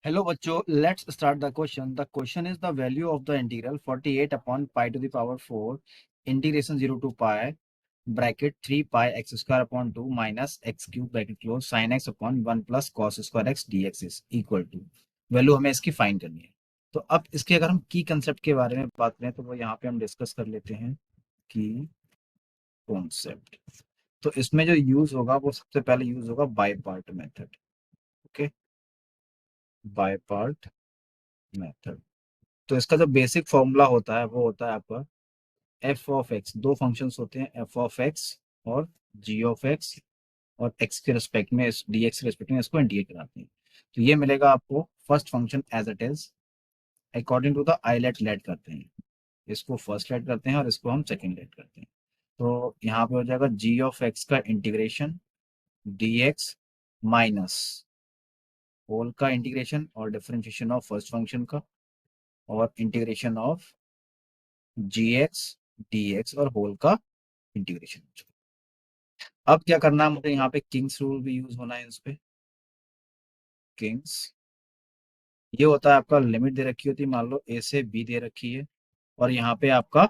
Hello बच्चों, let's start the question. The question is the value of the integral 48 upon pi to the power 4 integration 0 to pi bracket 3 pi x square upon 2 minus x cube bracket close sine x upon 1 plus cos square x d x is equal to. Value हमें इसकी find करनी है। तो अब इसके अगर हम की कंसेप्ट के बारे में बात करें तो वो यहाँ पे हम डिस्कस कर लेते हैं। की कॉन्सेप्ट, तो इसमें जो यूज होगा वो सबसे पहले यूज होगा by part method. Okay, by part method. तो इसका जो बेसिक फॉर्मूला होता है वो होता है आपका एफ ऑफ एक्स। दो फंक्शंस होते हैं, एफ ऑफ एक्स और जी ऑफ एक्स, और एक्स के रिस्पेक्ट में डी एक्स के रिस्पेक्ट में इसको इंटीग्रेट कराते हैं। तो ये मिलेगा आपको first function as it is according to the I late late करते हैं। इसको फर्स्ट लेट करते हैं और इसको हम सेकेंड लेट करते हैं। तो यहाँ पे हो जाएगा जी ऑफ एक्स का integration d x minus whole का इंटीग्रेशन और डिफरेंशिएशन ऑफ फर्स्ट फंक्शन का, और integration of g x d x और होल का इंटीग्रेशन। अब क्या करना है मुझे, यहाँ पे किंग्स रूल भी यूज होना है इस पे। किंग्स, ये होता है आपका लिमिट दे रखी होती है, मान लो ए से बी दे रखी है, और यहाँ पे आपका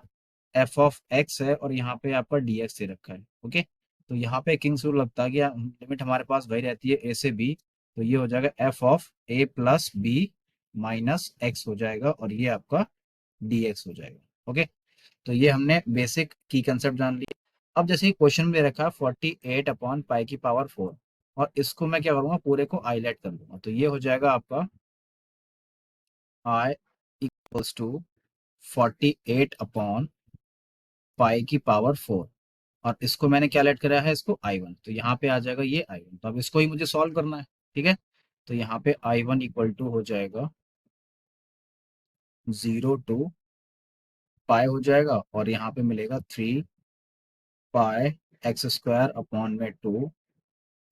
एफ ऑफ एक्स है और यहाँ पे आपका डी एक्स दे रखा है। ओके, तो यहाँ पे किंग्स रूल लगता है कि लिमिट हमारे पास वही रहती है ए से बी। तो ये हो जाएगा f of a plus b minus x हो जाएगा, और ये आपका डी एक्स हो जाएगा। ओके, तो ये हमने बेसिक की कंसेप्ट जान लिया। अब जैसे क्वेश्चन में रखा है 48 अपॉन पाई की पावर 4, और इसको मैं क्या करूंगा, पूरे को आईलेट कर दूंगा। तो ये हो जाएगा आपका आई इक्वल्स टू 48 अपॉन पाई की पावर 4, और इसको मैंने क्या लेट करा है, इसको I1। तो यहाँ पे आ जाएगा ये I1। तो अब इसको ही मुझे सॉल्व करना है। ठीक है, तो यहाँ पे I1 इक्वल टू हो जाएगा 0 टू पाई हो जाएगा, और यहाँ पे मिलेगा 3 पाई एक्स स्क्वायर अपॉन में 2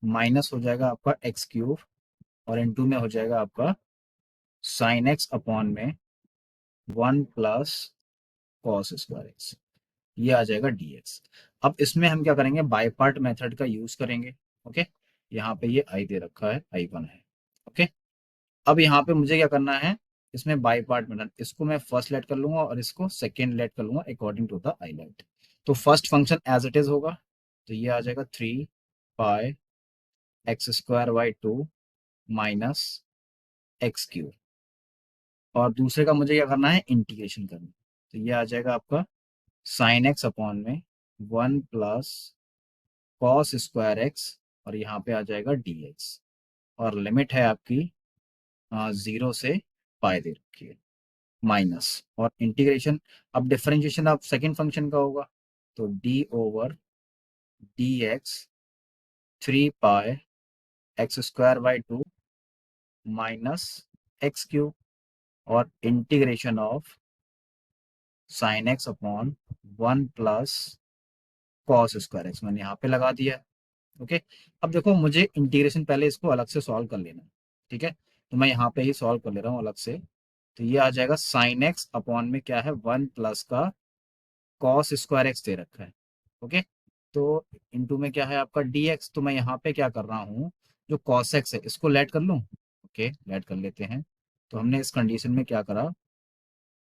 माइनस हो जाएगा आपका एक्स क्यूब, और इनटू में हो जाएगा आपका साइन एक्स अपॉन में 1 प्लस कॉस स्क्वायर एक्स। ये आ जाएगा dx। अब इसमें हम क्या करेंगे, बाय पार्ट मेथड का यूज करेंगे। ओके, यहाँ पे ये आई दे रखा है, I1 है। ओके, अब यहाँ पे मुझे क्या करना है, इसमें बाय पार्ट मेथड, इसको मैं फर्स्ट लेट कर लूंगा और इसको सेकेंड लेट कर लूंगा according to the I LATE. तो first function as it is होगा, तो ये आ जाएगा 3 pi x square by 2 minus x cube, और दूसरे का मुझे क्या करना है, इंटीग्रेशन करना। तो ये आ जाएगा आपका साइन एक्स अपॉन में 1 प्लस कॉस स्क्वायर एक्स, और यहाँ पे आ जाएगा डी एक्स, और लिमिट है आपकी 0 से पाई दे रखी है माइनस, और इंटीग्रेशन। अब डिफरेंशिएशन आप सेकेंड फंक्शन का होगा, तो d over d x 3 pi x square by 2 minus x cube, और integration of sine x upon 1 plus cos square x मैंने यहाँ पे लगा दिया। ओके, अब देखो मुझे इंटीग्रेशन पहले इसको अलग से सॉल्व कर लेना है। ठीक है, तो मैं यहाँ पे ही सॉल्व कर ले रहा हूँ अलग से। तो ये आ जाएगा साइन एक्स अपॉन में क्या है, 1 प्लस का कॉस स्क्वायर एक्स दे रखा है। ओके, तो इनटू में क्या है आपका डी एक्स। तो मैं यहाँ पे क्या कर रहा हूँ, जो कॉस एक्स है इसको लेट कर लूँ। ओके, लेट कर लेते हैं। तो हमने इस कंडीशन में क्या करा,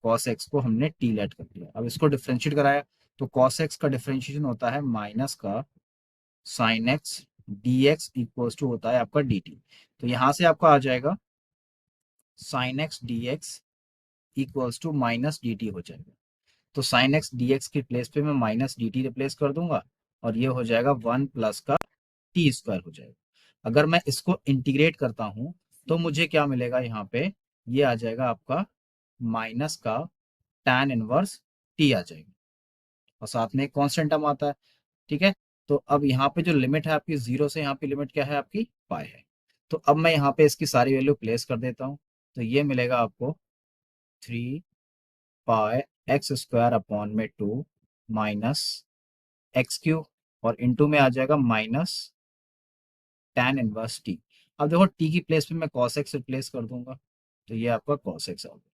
कॉस एक्स को हमने टी लेट कर दिया। अब इसको डिफ्रेंशिएट कराया, तो कॉस एक्स का डिफ्रेंशिएशन होता है माइनस का sine x d x equals to होता है आपका डी टी। तो यहां से आपका आ जाएगा sine x d x equals to minus d t हो जाएगा। तो साइन एक्स डी एक्स की प्लेस पे मैं माइनस डी टी रिप्लेस कर दूंगा, और ये हो जाएगा 1 प्लस का टी स्क्वायर हो जाएगा। अगर मैं इसको इंटीग्रेट करता हूं तो मुझे क्या मिलेगा, यहाँ पे ये आ जाएगा आपका माइनस का tan इनवर्स टी आ जाएगा, और साथ में एक कॉन्स्टेंट टर्म आता है। ठीक है, तो अब यहाँ पे जो लिमिट है आपकी 0 से, यहाँ पे लिमिट क्या है आपकी पाई है। तो अब मैं यहाँ पे इसकी सारी वैल्यू प्लेस कर देता हूँ। तो ये मिलेगा आपको 3 पाई एक्स स्क्वायर अपॉन में 2 माइनस एक्स क्यूब, और इनटू में आ जाएगा माइनस tan इनवर्स टी। अब देखो टी की प्लेस पे मैं cos x रिप्लेस कर दूंगा, तो ये आपका cos x आ गया,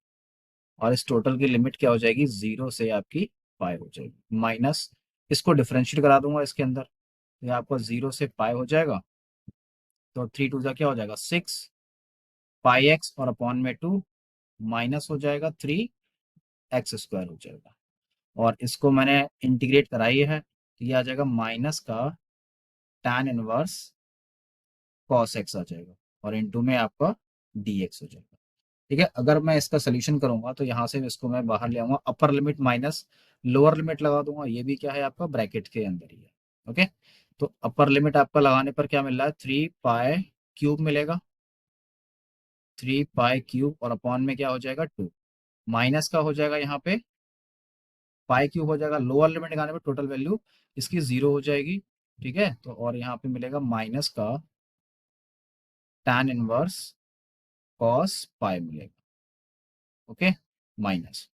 और इस टोटल की लिमिट क्या हो जाएगी, 0 से आपकी पाई हो जाएगी माइनस, इसको डिफरेंशिएट करा दूंगा इसके अंदर। तो ये आपका 0 से पाई हो जाएगा, तो 3 टू जा क्या हो जाएगा 6, पाई एक्स और अपॉन में 2 माइनस हो जाएगा 3 x² हो जाएगा। और इसको मैंने इंटीग्रेट कराई है तो ये आ जाएगा माइनस का tan इनवर्स cos x आ जाएगा और इनटू में आपका dx हो जाएगा। ठीक है, अगर मैं इसका सोल्यूशन करूंगा तो यहाँ से इसको मैं बाहर ले आऊंगा, upper limit minus lower limit लगा दूंगा, ये भी क्या है आपका ब्रैकेट के अंदर ही है। ओके, तो अपर लिमिट आपका लगाने पर क्या मिल रहा है, 3 पाई क्यूब मिलेगा, 3 पाई क्यूब और अपॉन में क्या हो जाएगा 2, माइनस का हो जाएगा यहाँ पे पाई क्यूब हो जाएगा, लोअर लिमिट लगाने पर टोटल वैल्यू इसकी 0 हो जाएगी। ठीक है, तो और यहाँ पे मिलेगा माइनस का tan इनवर्स cos पाई मिलेगा। ओके, माइनस,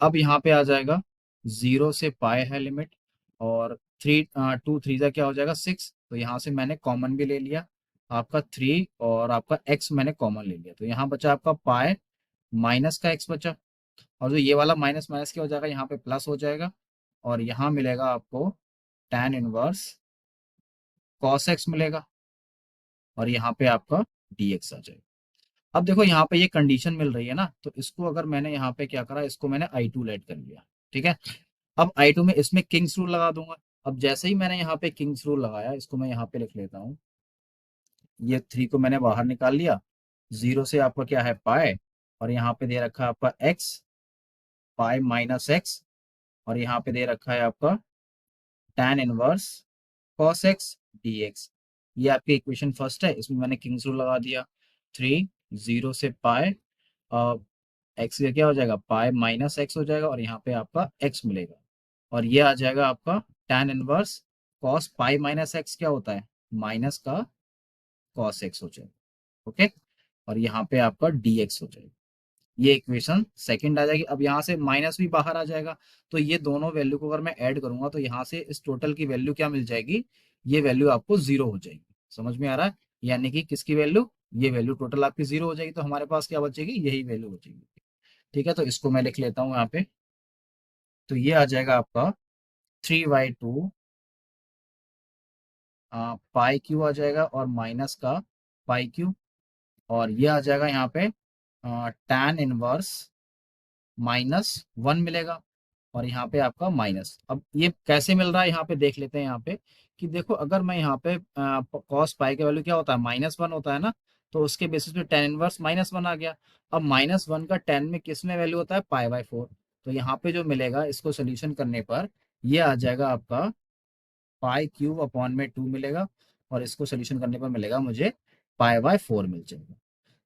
अब यहाँ पे आ जाएगा 0 से पाई है लिमिट, और 2 3 का क्या हो जाएगा 6, तो यहाँ से मैंने कॉमन भी ले लिया आपका 3 और आपका x मैंने कॉमन ले लिया, तो यहाँ बचा आपका पाई माइनस का x बचा, और जो ये वाला माइनस माइनस क्या हो जाएगा यहाँ पे प्लस हो जाएगा, और यहाँ मिलेगा आपको tan इनवर्स cos x मिलेगा, और यहाँ पे आपका dx आ जाएगा। अब देखो यहाँ पे ये कंडीशन मिल रही है ना, तो इसको अगर मैंने यहाँ पे क्या करा, इसको मैंने I2 लेट कर लिया। ठीक है, अब I2 में इसमें किंग्स रूल लगा दूंगा। अब जैसे ही मैंने यहाँ पे किंग्स रूल लगाया, इसको मैं यहाँ पे लिख लेता हूँ, ये 3 को मैंने बाहर निकाल लिया, 0 से आपका क्या है पाई, और यहाँ पे दे रखा है आपका x, पाई माइनस एक्स, और यहाँ पे दे रखा है आपका tan inverse cos x dx। ये आपकी इक्वेशन फर्स्ट है, इसमें मैंने किंग्स रूल लगा दिया, 3 0 से पाई, एक्स का क्या हो जाएगा पाई माइनस एक्स हो जाएगा, और यहाँ पे आपका एक्स मिलेगा, और ये आ जाएगा आपका tan inverse cos pi minus x क्या होता है माइनस का cos x हो जाएगा। ओके, और यहाँ पे आपका dx हो जाएगा। ये इक्वेशन सेकंड आ जाएगी। अब यहाँ से माइनस भी बाहर आ जाएगा, तो ये दोनों वैल्यू को अगर मैं ऐड करूंगा तो यहाँ से इस टोटल की वैल्यू क्या मिल जाएगी, ये वैल्यू आपको 0 हो जाएगी। समझ में आ रहा है, यानी कि किसकी वैल्यू, ये वैल्यू टोटल आपकी 0 हो जाएगी, तो हमारे पास क्या बचेगी, यही वैल्यू बचेगी। ठीक है, तो इसको मैं लिख लेता हूँ यहाँ पे, तो ये आ जाएगा आपका 3/2 पाई क्यू आ जाएगा, और माइनस का पाई क्यू, और ये आ जाएगा यहाँ पे tan इनवर्स -1 मिलेगा, और यहाँ पे आपका माइनस। अब ये कैसे मिल रहा है यहाँ पे देख लेते हैं। यहाँ पे कि देखो, अगर मैं यहाँ पे कॉस पाई का वैल्यू क्या होता है -1 होता है ना, तो उसके बेसिस पे tan इनवर्स -1 आ गया। अब -1 का tan में किस में वैल्यू होता है पाई/4, तो यहाँ पे जो मिलेगा इसको सोल्यूशन करने पर ये आ जाएगा आपका पाई क्यूब अपॉन में 2 मिलेगा, और इसको सोल्यूशन करने पर मिलेगा मुझे पाई/4 मिल जाएगा।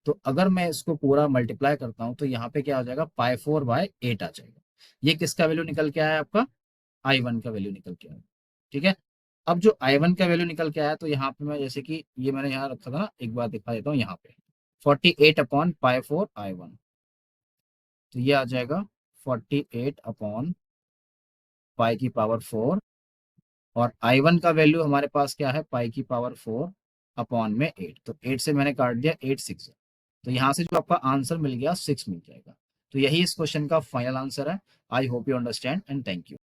तो अगर मैं इसको पूरा मल्टीप्लाई करता हूं तो यहाँ पे क्या हो जाएगा पाई4/8 आ जाएगा। ये किसका वैल्यू निकल के आया, आपका I1 का वैल्यू निकल के आया। ठीक है, अब जो I1 का वैल्यू निकल के आया, तो यहाँ पे मैं जैसे कि ये मैंने यहाँ रखा था ना, एक बार दिखा देता हूँ यहाँ पे 48/पाई4 I1, तो ये आ जाएगा 48/पाई की पावर 4, और I1 का वैल्यू हमारे पास क्या है पाई की पावर 4/8, तो 8 से मैंने काट दिया 8 6, तो यहाँ से जो आपका आंसर मिल गया 6 मिल जाएगा। तो यही इस क्वेश्चन का फाइनल आंसर है। I hope you understand and thank you.